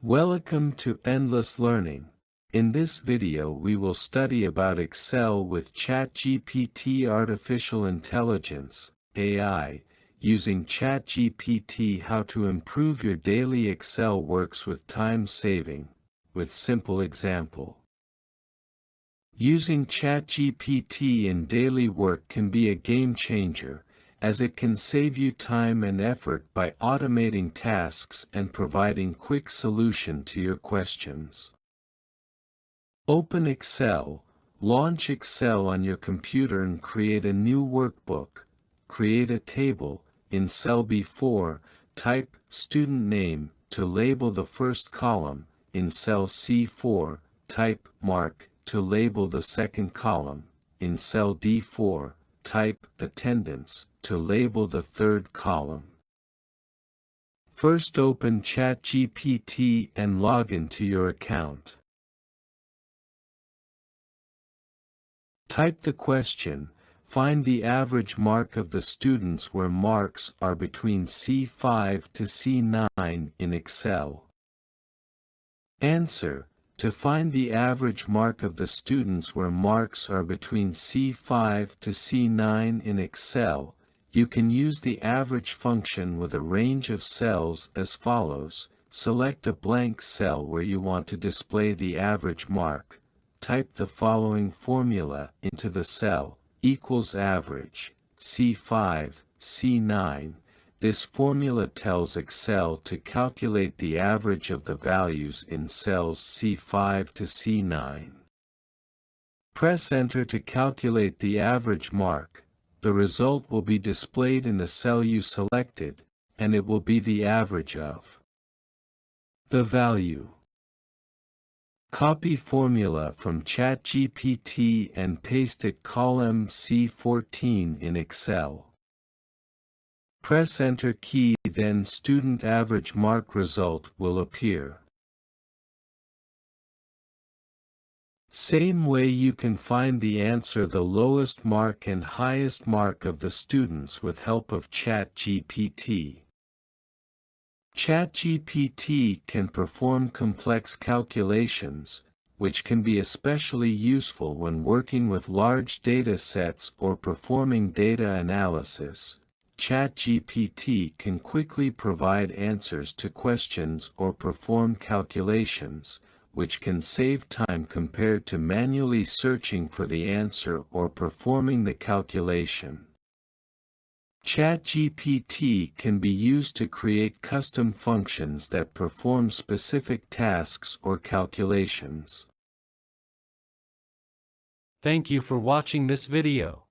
Welcome to Endless Learning. In this video we will study about Excel with ChatGPT Artificial Intelligence, AI, using ChatGPT. How to improve your daily Excel works with time saving, with simple example. Using ChatGPT in daily work can be a game changer, as it can save you time and effort by automating tasks and providing quick solution to your questions. Open Excel, launch Excel on your computer and create a new workbook. Create a table. In cell B4, type student name to label the first column. In cell C4, type mark to label the second column. In cell D4, type attendance to label the third column. First open ChatGPT and log into your account. Type the question, find the average mark of the students where marks are between C5 to C9 in Excel. Answer, to find the average mark of the students where marks are between C5 to C9 in Excel, you can use the average function with a range of cells as follows. Select a blank cell where you want to display the average mark. Type the following formula into the cell, equals average, C5, C9. This formula tells Excel to calculate the average of the values in cells C5 to C9. Press Enter to calculate the average mark. The result will be displayed in the cell you selected, and it will be the average of the value. Copy formula from ChatGPT and paste it column C14 in Excel. Press Enter key, then student average mark result will appear. Same way you can find the answer, the lowest mark and highest mark of the students with help of ChatGPT. ChatGPT can perform complex calculations, which can be especially useful when working with large data sets or performing data analysis. ChatGPT can quickly provide answers to questions or perform calculations, which can save time compared to manually searching for the answer or performing the calculation. ChatGPT can be used to create custom functions that perform specific tasks or calculations. Thank you for watching this video.